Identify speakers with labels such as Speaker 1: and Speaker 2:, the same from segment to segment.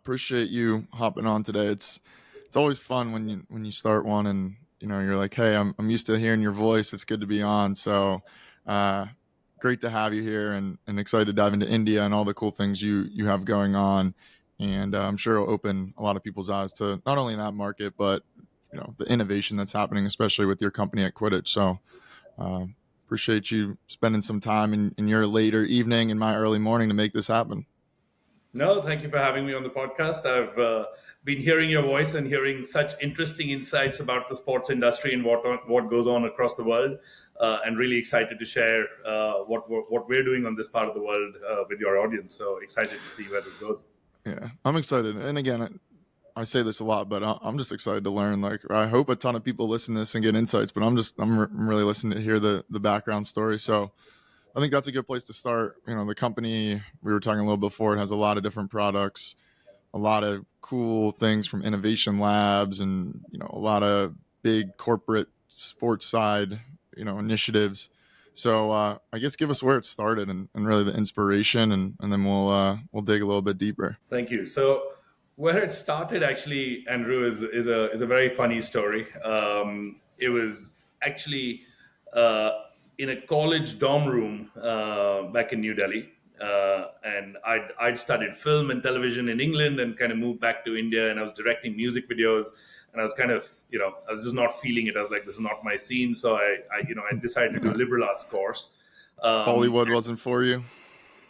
Speaker 1: appreciate you hopping on today. It's always fun when you start one and you're like, hey, I'm used to hearing your voice. It's good to be on. So uh, great to have you here and excited to dive into India and all the cool things you have going on. And I'm sure it'll open a lot of people's eyes to not only that market, but the innovation that's happening, especially with your company at Quidich. So um, appreciate you spending some time in your later evening and my early morning to make this happen.
Speaker 2: No, thank you for having me on the podcast. I've been hearing your voice and hearing such interesting insights about the sports industry and what goes on across the world, and really excited to share what we're doing on this part of the world with your audience. So excited to see where this goes.
Speaker 1: Yeah, I'm excited. And again, I say this a lot, but I'm just excited to learn. Like, I hope a ton of people listen to this and get insights, but I'm really listening to hear the background story. So I think that's a good place to start. The company we were talking a little before, it has a lot of different products, a lot of cool things from innovation labs and, a lot of big corporate sports side, initiatives. So I guess give us where it started and really the inspiration and then we'll dig a little bit deeper.
Speaker 2: Thank you. So, where it started, actually, Andrew, is a very funny story. It was actually uh, in a college dorm room back in New Delhi, and I'd studied film and television in England, and kind of moved back to India, and I was directing music videos, and I was kind of, I was just not feeling it. I was like, this is not my scene, so I decided to do a
Speaker 1: Yeah.
Speaker 2: liberal arts course. Um,
Speaker 1: Bollywood wasn't for you.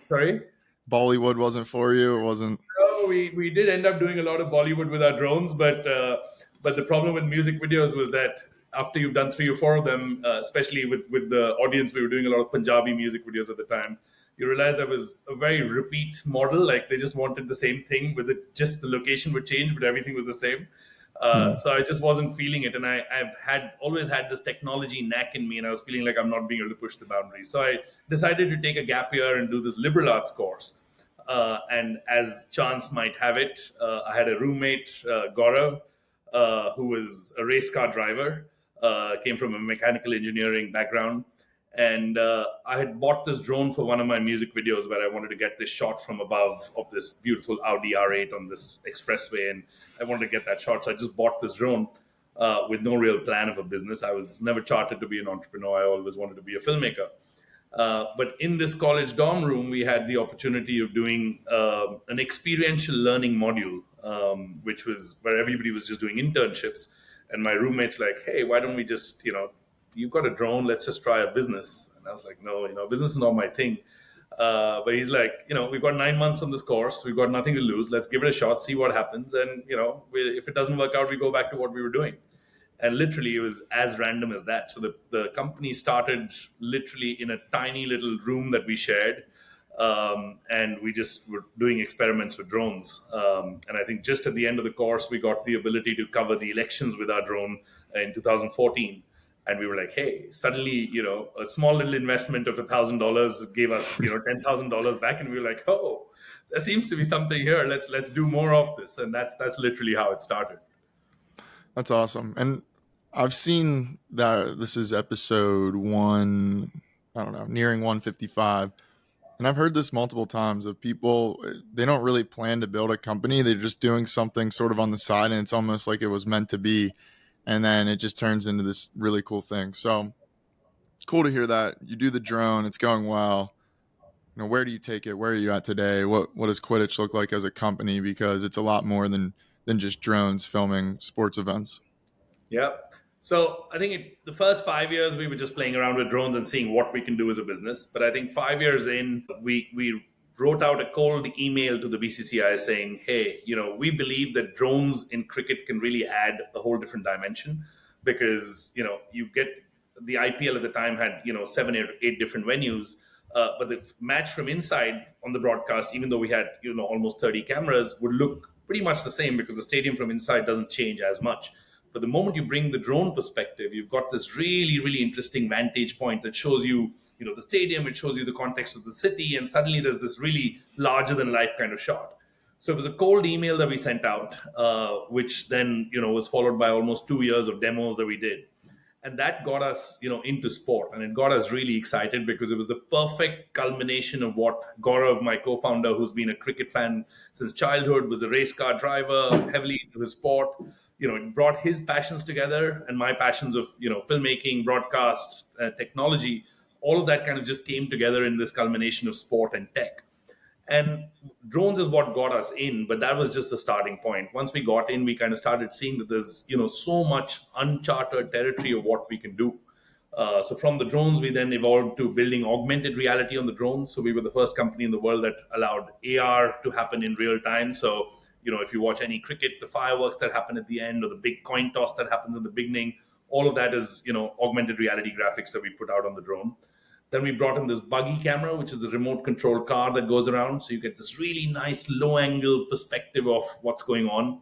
Speaker 2: Sorry.
Speaker 1: Bollywood wasn't for you. It wasn't.
Speaker 2: No, we did end up doing a lot of Bollywood with our drones, but the problem with music videos was that after you've done three or four of them, especially with the audience, we were doing a lot of Punjabi music videos at the time. You realize that was a very repeat model. Like they just wanted the same thing, with it just the location would change, but everything was the same.
Speaker 1: Hmm.
Speaker 2: So I just wasn't feeling it, and I've had always had this technology knack in me, and I was feeling like I'm not being able to push the boundaries. So I decided to take a gap year and do this liberal arts course. And as chance might have it, I had a roommate, Gaurav, who was a race car driver, came from a mechanical engineering background. And I had bought this drone for one of my music videos where I wanted to get this shot from above of this beautiful Audi R8 on this expressway. And I wanted to get that shot. So I just bought this drone with no real plan of a business. I was never chartered to be an entrepreneur. I always wanted to be a filmmaker. But in this college dorm room, we had the opportunity of doing an experiential learning module, which was where everybody was just doing internships. And my roommate's like, hey, why don't we just, you've got a drone, let's just try a business. And I was like, no, business is not my thing. But he's like, we've got 9 months on this course. We've got nothing to lose. Let's give it a shot, see what happens. And, if it doesn't work out, we go back to what we were doing. And literally it was as random as that. So the company started literally in a tiny little room that we shared, and we just were doing experiments with drones, and I think just at the end of the course we got the ability to cover the elections with our drone in 2014. And we were like, hey, suddenly, a small little investment of $1,000 gave us, $10,000 back. And we were like, oh, there seems to be something here. Let's do more of this. And that's literally how it started.
Speaker 1: That's awesome. And I've seen that this is episode one, I don't know, nearing 155. And I've heard this multiple times of people, they don't really plan to build a company. They're just doing something sort of on the side and it's almost like it was meant to be. And then it just turns into this really cool thing. So cool to hear that you do the drone. It's going well. Where do you take it? Where are you at today? What does Quidditch look like as a company? Because it's a lot more than just drones filming sports events.
Speaker 2: Yeah. So I think the first 5 years we were just playing around with drones and seeing what we can do as a business. But I think 5 years in, we wrote out a cold email to the BCCI saying, hey, we believe that drones in cricket can really add a whole different dimension, because you get the IPL at the time had seven or eight different venues. But the match from inside on the broadcast, even though we had almost 30 cameras, would look pretty much the same because the stadium from inside doesn't change as much. But the moment you bring the drone perspective, you've got this really, really interesting vantage point that shows you, the stadium, it shows you the context of the city, and suddenly there's this really larger than life kind of shot. So it was a cold email that we sent out, which then, was followed by almost 2 years of demos that we did. And that got us, into sport, and it got us really excited because it was the perfect culmination of what Gaurav, my co-founder, who's been a cricket fan since childhood, was a race car driver, heavily into his sport. It brought his passions together and my passions of filmmaking, broadcast, technology. All of that kind of just came together in this culmination of sport and tech. And drones is what got us in, but that was just the starting point. Once we got in, we kind of started seeing that there's so much uncharted territory of what we can do. So from the drones, we then evolved to building augmented reality on the drones. So we were the first company in the world that allowed AR to happen in real time. So if you watch any cricket, the fireworks that happen at the end, or the big coin toss that happens in the beginning, all of that is augmented reality graphics that we put out on the drone. Then we brought in this buggy camera, which is the remote control car that goes around. So you get this really nice low angle perspective of what's going on.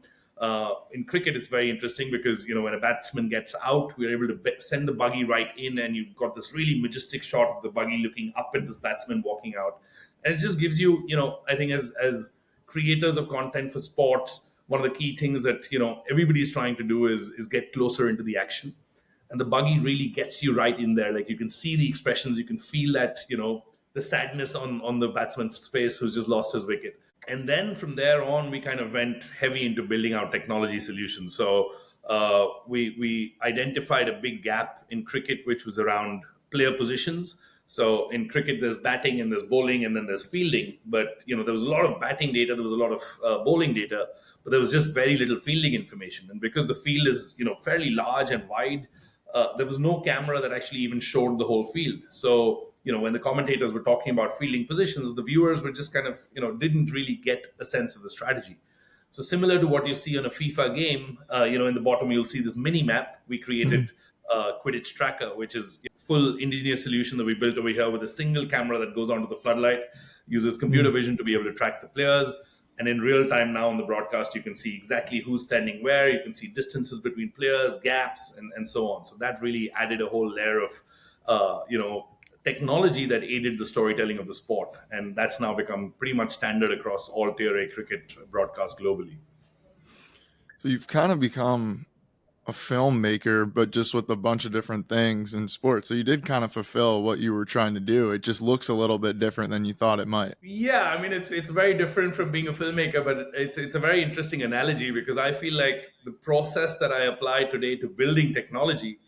Speaker 2: In cricket, it's very interesting because when a batsman gets out, we're able to send the buggy right in, and you've got this really majestic shot of the buggy looking up at this batsman walking out, and it just gives you, I think as creators of content for sports, one of the key things that everybody's trying to do is get closer into the action, and the buggy really gets you right in there. Like, you can see the expressions, you can feel that the sadness on the batsman's face who's just lost his wicket. And then from there on, we kind of went heavy into building our technology solutions. So we identified a big gap in cricket, which was around player positions. So in cricket, there's batting and there's bowling and then there's fielding. But there was a lot of batting data, there was a lot of bowling data, but there was just very little fielding information. And because the field is fairly large and wide, there was no camera that actually even showed the whole field. So when the commentators were talking about fielding positions, the viewers were just kind of didn't really get a sense of the strategy. So similar to what you see on a FIFA game, in the bottom you'll see this mini map. We created Quidich Tracker, which is a full indigenous solution that we built over here with a single camera that goes onto the floodlight, uses computer vision to be able to track the players. And in real time now on the broadcast, you can see exactly who's standing where. You can see distances between players, gaps, and so on. So that really added a whole layer of, technology that aided the storytelling of the sport. And that's now become pretty much standard across all tier A cricket broadcasts globally.
Speaker 1: So you've kind of become a filmmaker, but just with a bunch of different things in sports. So you did kind of fulfill what you were trying to do. It just looks a little bit different than you thought it might.
Speaker 2: Yeah, I mean, it's very different from being a filmmaker, but it's a very interesting analogy because I feel like the process that I apply today to building technology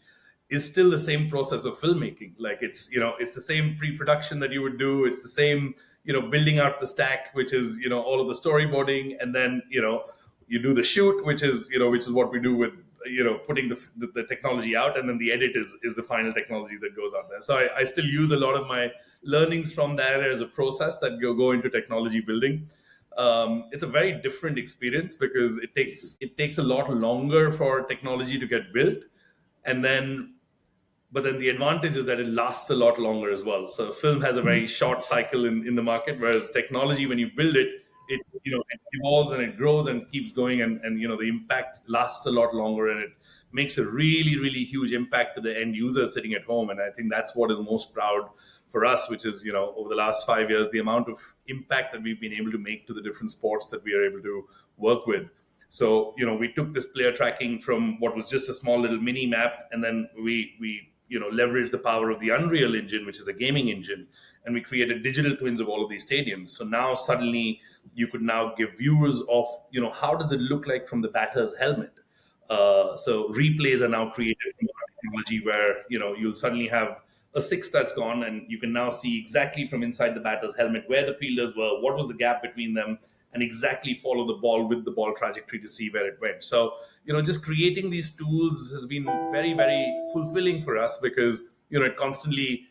Speaker 2: is still the same process of filmmaking. Like, it's the same pre-production that you would do. It's the same building out the stack, which is all of the storyboarding, and then you do the shoot, which is what we do with putting the technology out, and then the edit is the final technology that goes out there. So I still use a lot of my learnings from there as a process that go into technology building. It's a very different experience because it takes a lot longer for technology to get built, and then but then the advantage is that it lasts a lot longer as well. So film has a very short cycle in the market, whereas technology, when you build it, it evolves and it grows and keeps going, and the impact lasts a lot longer, and it makes a really, really huge impact to the end user sitting at home. And I think that's what is most proud for us, which is over the last 5 years, the amount of impact that we've been able to make to the different sports that we are able to work with. So we took this player tracking from what was just a small little mini map, and then we leverage the power of the Unreal Engine, which is a gaming engine, and we created digital twins of all of these stadiums. So now suddenly you could now give viewers of how does it look like from the batter's helmet. So replays are now created from our technology where you'll suddenly have a six that's gone, and you can now see exactly from inside the batter's helmet where the fielders were, what was the gap between them, and exactly follow the ball with the ball trajectory to see where it went. So, just creating these tools has been very, very fulfilling for us because, it constantly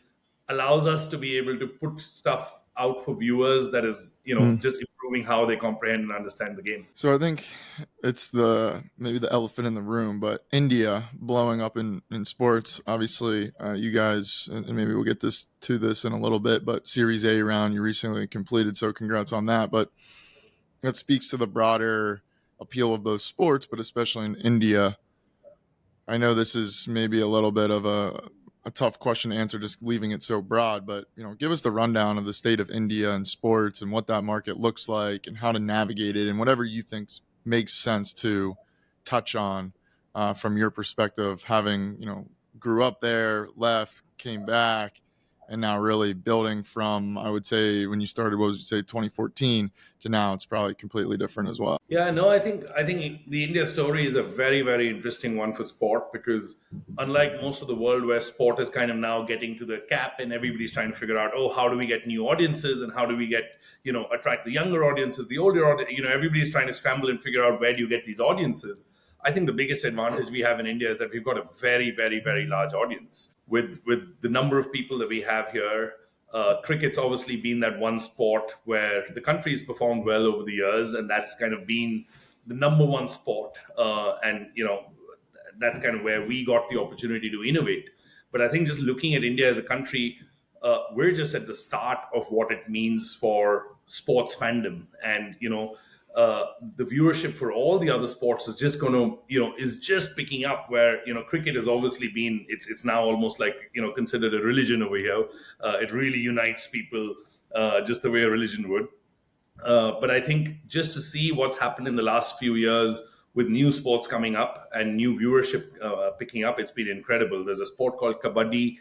Speaker 2: allows us to be able to put stuff out for viewers that is,
Speaker 1: Mm.
Speaker 2: just improving how they comprehend and understand the game.
Speaker 1: So I think it's maybe the elephant in the room, but India blowing up in sports. Obviously, you guys, and maybe we'll get to this in a little bit, but Series A round you recently completed, so congrats on that. But that speaks to the broader appeal of those sports, but especially in India. I know this is maybe a little bit of a tough question to answer, just leaving it so broad, but give us the rundown of the state of India and sports and what that market looks like and how to navigate it and whatever you think makes sense to touch on from your perspective, having grew up there, left, came back, and now really building from, I would say, when you started, what would you say, 2014 to now, it's probably completely different as well.
Speaker 2: Yeah, no, I think the India story is a very very interesting one for sport, because unlike most of the world where sport is kind of now getting to the cap and everybody's trying to figure out, oh, how do we get new audiences and how do we get, attract the younger audiences, the older audience, everybody's trying to scramble and figure out where do you get these audiences. I think the biggest advantage we have in India is that we've got a very very very large audience with the number of people that we have here. Cricket's obviously been that one sport where the country's performed well over the years, and that's kind of been the number one sport. And that's kind of where we got the opportunity to innovate. But I think just looking at India as a country, we're just at the start of what it means for sports fandom, and the viewership for all the other sports is just going to is just picking up, where cricket has obviously been, it's now almost like considered a religion over here. It really unites people, just the way a religion would. But I think just to see what's happened in the last few years with new sports coming up and new viewership picking up, it's been incredible. There's a sport called kabaddi,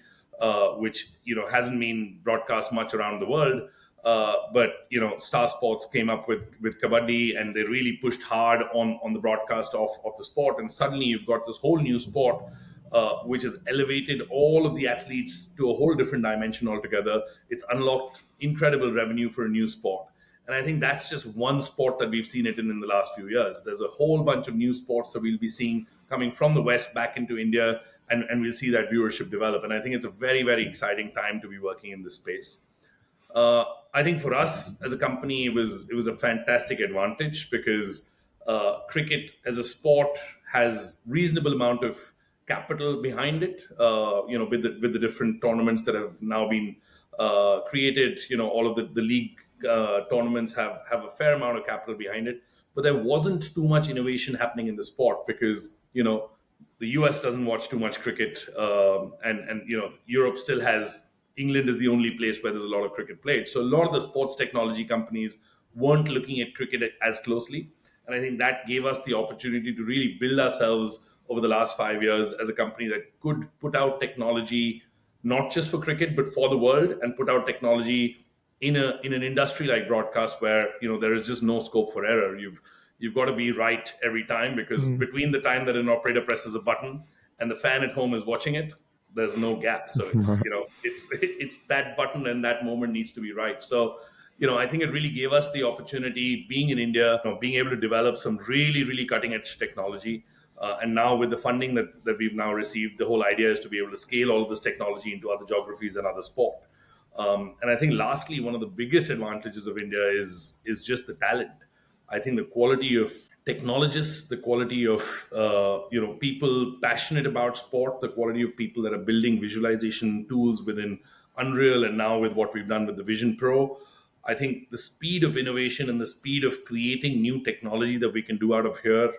Speaker 2: which hasn't been broadcast much around the world. But Star Sports came up with kabaddi, and they really pushed hard on the broadcast of the sport. And suddenly you've got this whole new sport, which has elevated all of the athletes to a whole different dimension altogether. It's unlocked incredible revenue for a new sport. And I think that's just one sport that we've seen it in the last few years. There's a whole bunch of new sports that we'll be seeing coming from the West back into India, and we'll see that viewership develop. And I think it's a very, very exciting time to be working in this space. I think for us as a company, it was a fantastic advantage, because cricket as a sport has reasonable amount of capital behind it. With the different tournaments that have now been created, all of the league tournaments have a fair amount of capital behind it. But there wasn't too much innovation happening in the sport, because the US doesn't watch too much cricket, and Europe still has, England is the only place where there's a lot of cricket played. So a lot of the sports technology companies weren't looking at cricket as closely. And I think that gave us the opportunity to really build ourselves over the last 5 years as a company that could put out technology, not just for cricket, but for the world, and put out technology in an industry like broadcast, where there is just no scope for error. You've got to be right every time, because
Speaker 1: Mm.
Speaker 2: between the time that an operator presses a button and the fan at home is watching it, there's no gap. So it's it's that button and that moment needs to be right. So I think it really gave us the opportunity, being in India, being able to develop some really really cutting edge technology. And now with the funding that we've now received, the whole idea is to be able to scale all of this technology into other geographies and other sport. And I think lastly, one of the biggest advantages of India is just the talent. I think the quality of technologists, the quality of people passionate about sport, the quality of people that are building visualization tools within Unreal, and now with what we've done with the Vision Pro. I think the speed of innovation and the speed of creating new technology that we can do out of here,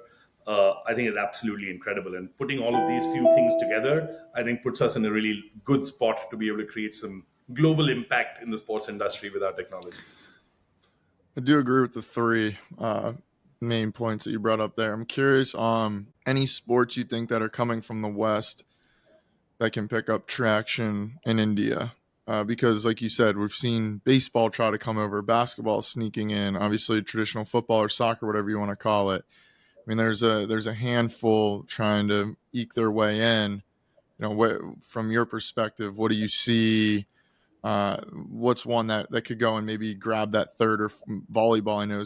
Speaker 2: I think is absolutely incredible. And putting all of these few things together, I think puts us in a really good spot to be able to create some global impact in the sports industry with our technology.
Speaker 1: I do agree with the three main points that you brought up there. I'm curious on any sports you think that are coming from the West that can pick up traction in India. Because, like you said, we've seen baseball try to come over, basketball sneaking in, obviously traditional football or soccer, whatever you want to call it. I mean, there's a handful trying to eke their way in. From your perspective, what do you see? What's one that could go and maybe grab that third, or volleyball? I know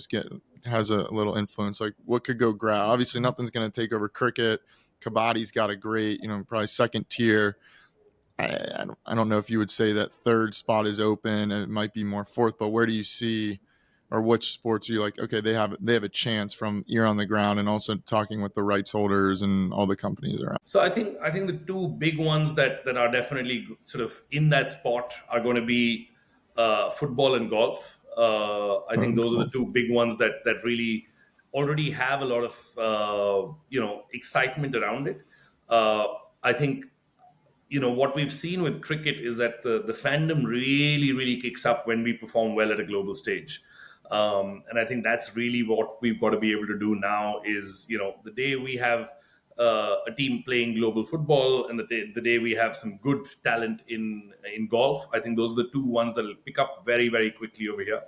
Speaker 1: has a little influence. Like, what could go grab? Obviously, nothing's going to take over cricket. Kabaddi's got a great, probably second tier. I don't know if you would say that third spot is open, and it might be more fourth. But where do you see, or which sports are you like? Okay, they have a chance from ear on the ground, and also talking with the rights holders and all the companies around.
Speaker 2: So I think the two big ones that are definitely sort of in that spot are going to be football and golf. I think those are the
Speaker 1: Golf.
Speaker 2: two big ones that really already have a lot of excitement around it. I think what we've seen with cricket is that the fandom really really kicks up when we perform well at a global stage. And I think that's really what we've got to be able to do now, is the day we have a team playing global football, and the day we have some good talent in golf. I think those are the two ones that will pick up very very quickly over here.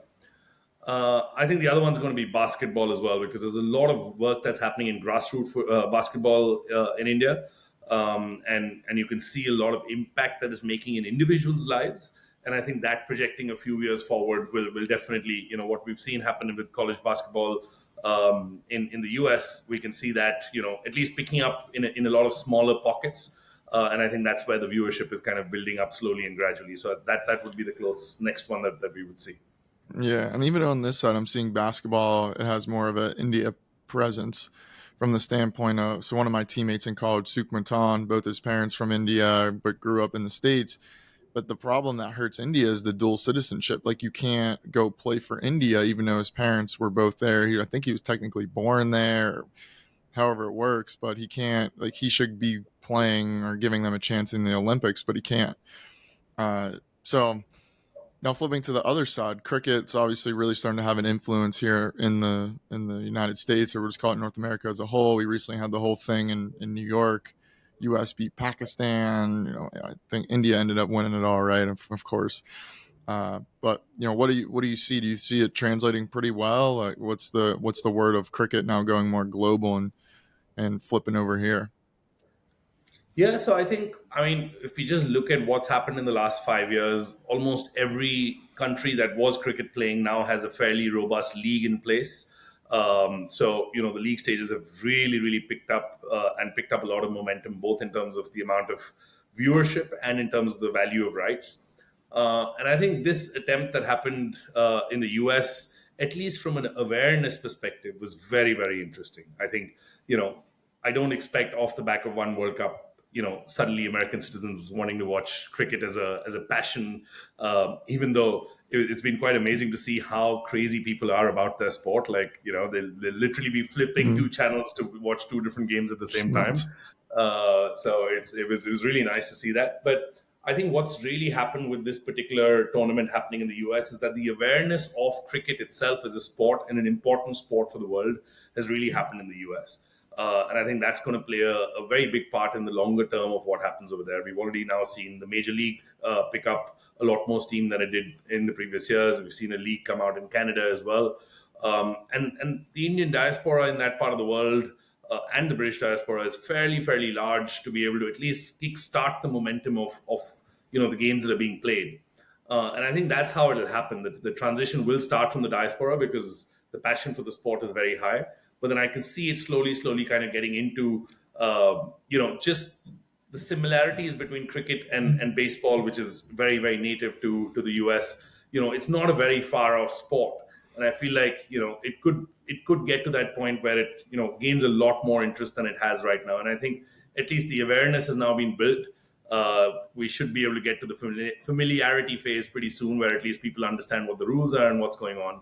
Speaker 2: I think the other one's going to be basketball as well, because there's a lot of work that's happening in grassroots basketball in India, and you can see a lot of impact that is making in individuals' lives. And I think that projecting a few years forward will definitely, what we've seen happen with college basketball in the US, we can see that, at least picking up in a lot of smaller pockets. And I think that's where the viewership is kind of building up slowly and gradually. So that would be the close next one that we would see.
Speaker 1: Yeah, and even on this side, I'm seeing basketball. It has more of an India presence from the standpoint of, so one of my teammates in college, Sukhmatan, both his parents from India, but grew up in the States. But the problem that hurts India is the dual citizenship. Like, you can't go play for India, even though his parents were both there. I think he was technically born there, however it works, but he can't, like, he should be playing or giving them a chance in the Olympics, but he can't. So now flipping to the other side, cricket's obviously really starting to have an influence here in the United States, or we'll just call it North America as a whole. We recently had the whole thing in New York. U.S. beat Pakistan. I think India ended up winning it all, right? Of course. But what do you see? Do you see it translating pretty well? Like, what's the word of cricket now going more global and flipping over here?
Speaker 2: Yeah, so I mean, if we just look at what's happened in the last 5 years, almost every country that was cricket playing now has a fairly robust league in place. So, the league stages have really, really picked up and picked up a lot of momentum, both in terms of the amount of viewership and in terms of the value of rights. And I think this attempt that happened in the US, at least from an awareness perspective, was very, very interesting. I think, I don't expect off the back of one World Cup, suddenly American citizens wanting to watch cricket as a passion. Even though it's been quite amazing to see how crazy people are about their sport. Like, they'll literally be flipping
Speaker 1: Mm-hmm.
Speaker 2: two channels to watch two different games at the same time.
Speaker 1: Nuts.
Speaker 2: So it was really nice to see that. But I think what's really happened with this particular tournament happening in the US is that the awareness of cricket itself as a sport and an important sport for the world has really happened in the US. And I think that's going to play a very big part in the longer term of what happens over there. We've already now seen the Major League pick up a lot more steam than it did in the previous years. We've seen a league come out in Canada as well. And the Indian diaspora in that part of the world and the British diaspora is fairly, fairly large to be able to at least kickstart the momentum of the games that are being played. And I think that's how it'll happen. The transition will start from the diaspora because the passion for the sport is very high. But then I can see it slowly, slowly kind of getting into, just the similarities between cricket and baseball, which is very, very native to the US. It's not a very far off sport. And I feel like, it could get to that point where it, gains a lot more interest than it has right now. And I think at least the awareness has now been built. We should be able to get to the familiarity phase pretty soon, where at least people understand what the rules are and what's going on.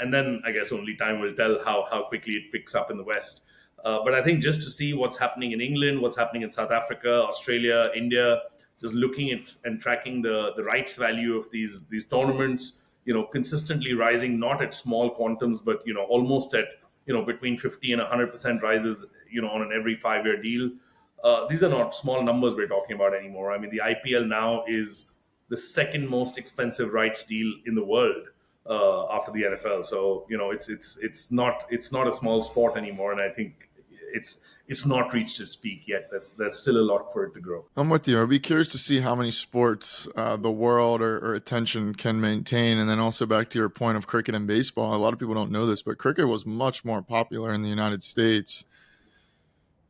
Speaker 2: And then I guess only time will tell how quickly it picks up in the West. But I think just to see what's happening in England, what's happening in South Africa, Australia, India, just looking at and tracking the rights value of these tournaments, consistently rising, not at small quantums, but almost at between 50 and 100% rises, on an every 5-year deal. These are not small numbers we're talking about anymore. I mean, the IPL now is the second most expensive rights deal in the world after the NFL. So it's not a small sport anymore, and I think it's not reached its peak yet. That's still a lot for it to grow.
Speaker 1: I'm with you. I'd be curious to see how many sports the world or attention can maintain. And then also back to your point of cricket and baseball, a lot of people don't know this, but cricket was much more popular in the United States.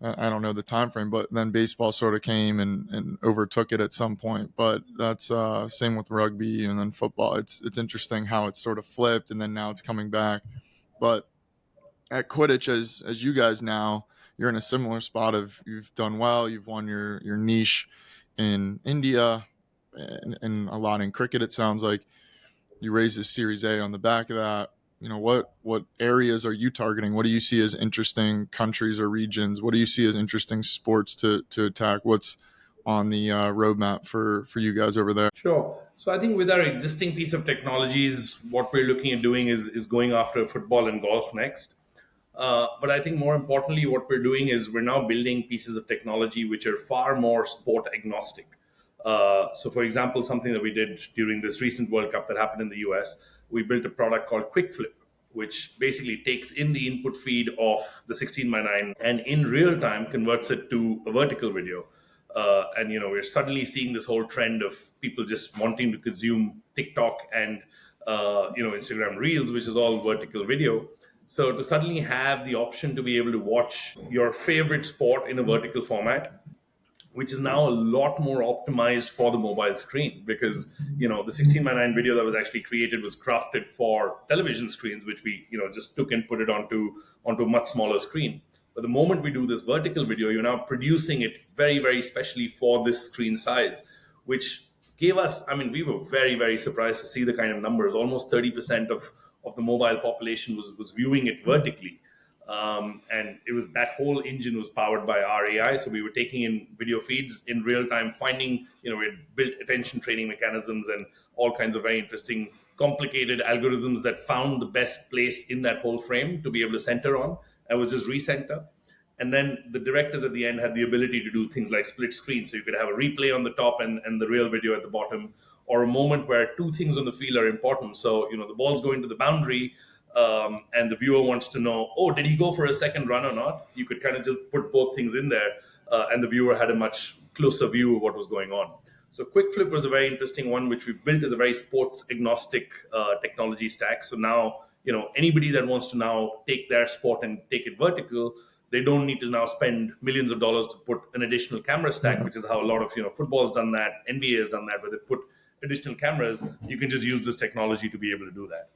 Speaker 1: I don't know the time frame, but then baseball sort of came and overtook it at some point. But that's same with rugby and then football. It's interesting how it's sort of flipped and then now it's coming back. But at Quidditch, as you guys now, you're in a similar spot of, you've done well, you've won your niche in India and a lot in cricket. It sounds like you raised a Series A on the back of that. What areas are you targeting? What do you see as interesting countries or regions? What do you see as interesting sports to attack? What's on the roadmap for you guys over there?
Speaker 2: Sure. So I think with our existing piece of technologies, what we're looking at doing is going after football and golf next. But I think more importantly, what we're doing is we're now building pieces of technology which are far more sport agnostic. So, for example, something that we did during this recent World Cup that happened in the US, we built a product called Quick Flip, which basically takes in the input feed of the 16 by 9 and in real time converts it to a vertical video. And we're suddenly seeing this whole trend of people just wanting to consume TikTok and Instagram Reels, which is all vertical video. So to suddenly have the option to be able to watch your favorite sport in a vertical format, which is now a lot more optimized for the mobile screen, because the 16 by 9 video that was actually created was crafted for television screens, which we just took and put it onto a much smaller screen. But the moment we do this vertical video, you're now producing it very, very specially for this screen size, which gave us, I mean, we were very, very surprised to see the kind of numbers. Almost 30% of the mobile population was viewing it vertically. And it was, that whole engine was powered by our AI. So we were taking in video feeds in real time, finding, we had built attention training mechanisms and all kinds of very interesting, complicated algorithms that found the best place in that whole frame to be able to center on, and was just recenter. And then the directors at the end had the ability to do things like split screen. So you could have a replay on the top and the real video at the bottom, or a moment where two things on the field are important. So, the ball's going to the boundary, and the viewer wants to know, oh, did he go for a second run or not? You could kind of just put both things in there, and the viewer had a much closer view of what was going on. So Quick Flip was a very interesting one, which we built as a very sports agnostic technology stack. So now, anybody that wants to now take their sport and take it vertical, they don't need to now spend millions of dollars to put an additional camera stack,
Speaker 1: Yeah.
Speaker 2: which is how a lot of football has done that, NBA has done that, where they put additional cameras. You can just use this technology to be able to do that.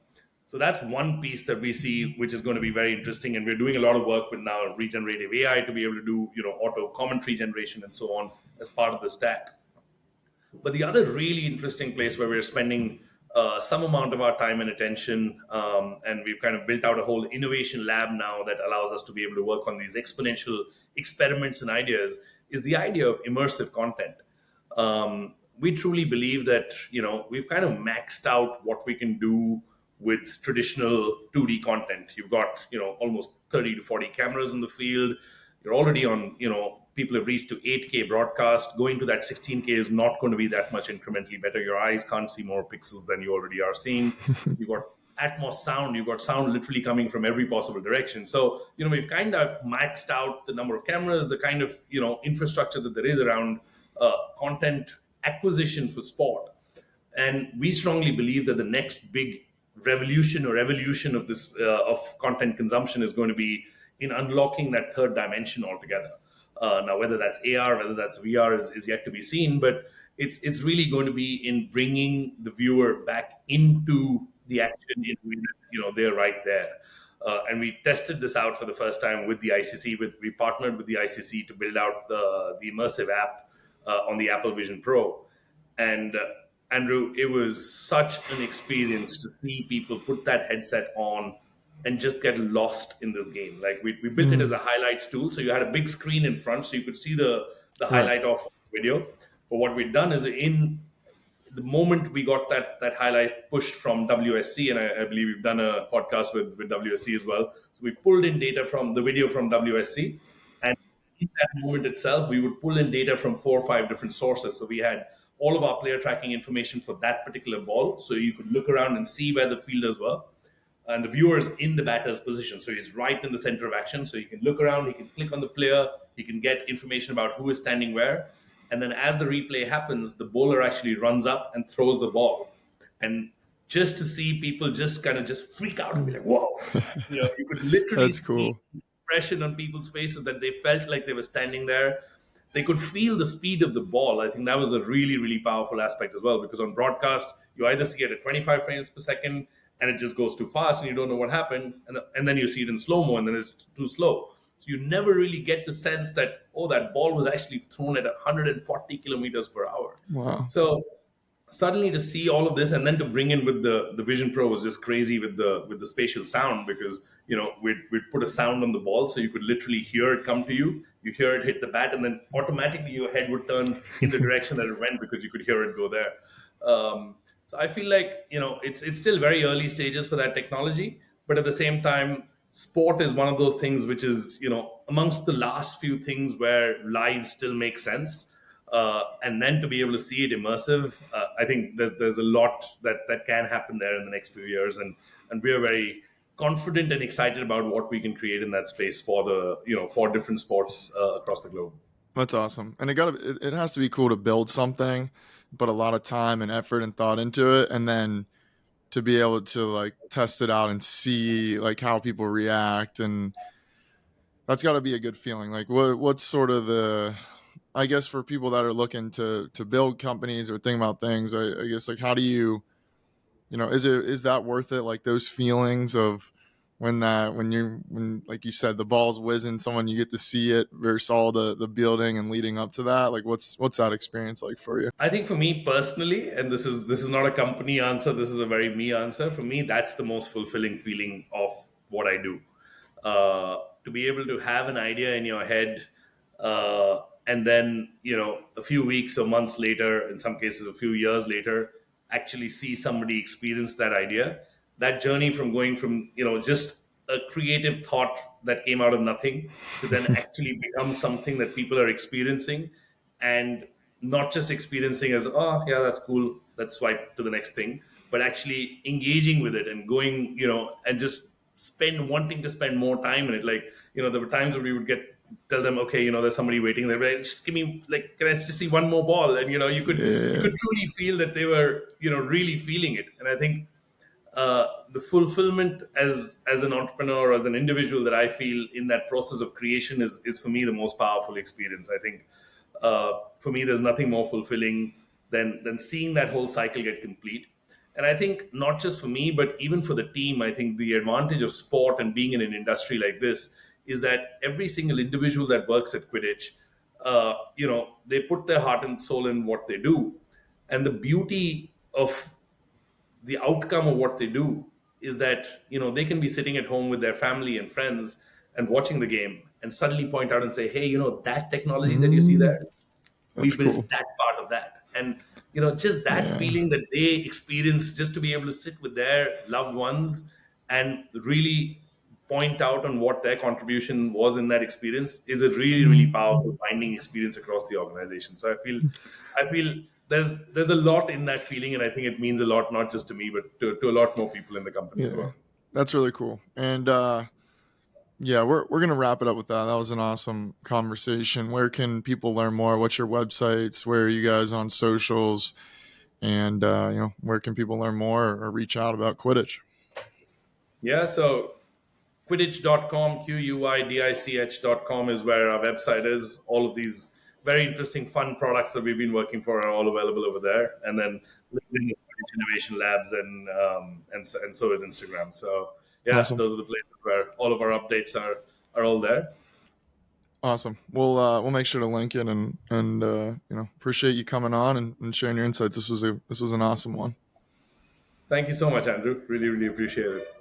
Speaker 2: So that's one piece that we see, which is going to be very interesting. And we're doing a lot of work with now regenerative AI to be able to do, auto commentary generation and so on as part of the stack. But the other really interesting place where we're spending some amount of our time and attention, and we've kind of built out a whole innovation lab now that allows us to be able to work on these exponential experiments and ideas, is the idea of immersive content. We truly believe that we've kind of maxed out what we can do with traditional 2D content. You've got almost 30 to 40 cameras in the field. You're already on, people have reached to 8K broadcast. Going to that 16K is not going to be that much incrementally better. Your eyes can't see more pixels than you already are seeing. You've got Atmos sound. You've got sound literally coming from every possible direction. So, we've kind of maxed out the number of cameras, the kind of, infrastructure that there is around content acquisition for sport. And we strongly believe that the next big revolution or evolution of this of content consumption is going to be in unlocking that third dimension altogether. Now, whether that's AR, whether that's VR, is yet to be seen, but it's really going to be in bringing the viewer back into the action in a way that, they're right there. And we tested this out for the first time with the ICC. We partnered with the ICC to build out the immersive app on the Apple Vision Pro. And Andrew, it was such an experience to see people put that headset on and just get lost in this game. Like we built it as a highlights tool. So you had a big screen in front so you could see the
Speaker 1: Right.
Speaker 2: highlight of video. But what we'd done is, in the moment we got that highlight pushed from WSC, and I believe we've done a podcast with WSC as well. So we pulled in data from the video from WSC, and in that moment itself, we would pull in data from 4 or 5 different sources. So we had all of our player tracking information for that particular ball, so you could look around and see where the fielders were, and the viewer is in the batter's position, so he's right in the center of action. So he can look around, he can click on the player, he can get information about who is standing where, and then as the replay happens, the bowler actually runs up and throws the ball. And just to see people just kind of just freak out and be like, whoa, you could literally
Speaker 1: That's
Speaker 2: see
Speaker 1: cool.
Speaker 2: the expression on people's faces that they felt like they were standing there. They could feel the speed of the ball. I think that was a really, really powerful aspect as well, because on broadcast, you either see it at 25 frames per second and it just goes too fast and you don't know what happened, and then you see it in slow-mo and then it's too slow. So you never really get to sense that, oh, that ball was actually thrown at 140 kilometers per hour.
Speaker 1: Wow.
Speaker 2: So suddenly to see all of this, and then to bring in with the Vision Pro, was just crazy with the spatial sound, because we'd put a sound on the ball so you could literally hear it come to you. You hear it hit the bat, and then automatically your head would turn in the direction that it went, because you could hear it go there. So I feel like it's still very early stages for that technology, but at the same time, sport is one of those things which is, amongst the last few things where lives still make sense. And then to be able to see it immersive, I think there's a lot that can happen there in the next few years, and we are very confident and excited about what we can create in that space for for different sports across the globe.
Speaker 1: That's awesome. And it has to be cool to build something, put a lot of time and effort and thought into it, and then to be able to like test it out and see like how people react, and that's got to be a good feeling. Like what's sort of the, I guess for people that are looking to build companies or think about things, I guess like how do you, is that worth it? Like those feelings of when like you said the ball's whizzing, someone you get to see it versus all the building and leading up to that. Like what's that experience like for you?
Speaker 2: I think for me personally, and this is not a company answer, this is a very me answer. For me, that's the most fulfilling feeling of what I do. To be able to have an idea in your head, and then a few weeks or months later, in some cases a few years later, actually see somebody experience that idea. That journey from going from just a creative thought that came out of nothing to then actually become something that people are experiencing, and not just experiencing as, oh yeah, that's cool, let's swipe to the next thing, but actually engaging with it and going, and just wanting to spend more time in it. Like, there were times where we would tell them, okay, there's somebody waiting there, right? Just give me, like, can I just see one more ball? And you could
Speaker 1: Yeah.
Speaker 2: truly feel that they were really feeling it. And I think the fulfillment as an entrepreneur, as an individual, that I feel in that process of creation is for me the most powerful experience. I think for me, there's nothing more fulfilling than seeing that whole cycle get complete. And I think not just for me, but even for the team, I think the advantage of sport and being in an industry like this is that every single individual that works at Quidditch, they put their heart and soul in what they do. And the beauty of the outcome of what they do is that they can be sitting at home with their family and friends and watching the game, and suddenly point out and say, hey, that technology that you see
Speaker 1: Mm,
Speaker 2: there, we
Speaker 1: that's
Speaker 2: built
Speaker 1: cool.
Speaker 2: that part of that. And just that
Speaker 1: Yeah.
Speaker 2: feeling that they experience, just to be able to sit with their loved ones and really point out on what their contribution was in that experience, is a really, really powerful binding experience across the organization. So I feel there's a lot in that feeling, and I think it means a lot, not just to me, but to a lot more people in the company as
Speaker 1: Yeah.
Speaker 2: well.
Speaker 1: That's really cool. And yeah, we're gonna wrap it up with that. That was an awesome conversation. Where can people learn more? What's your websites? Where are you guys on socials? And where can people learn more or reach out about Quidditch?
Speaker 2: Yeah, so Quidich.com, Quidich.com is where our website is. All of these very interesting, fun products that we've been working for are all available over there. And then LinkedIn is Quidich Innovation Labs, and so is Instagram. So yeah,
Speaker 1: Awesome.
Speaker 2: those are the places where all of our updates are all there.
Speaker 1: Awesome. We'll make sure to link it, and appreciate you coming on and sharing your insights. This was an awesome one.
Speaker 2: Thank you so much, Andrew. Really, really appreciate it.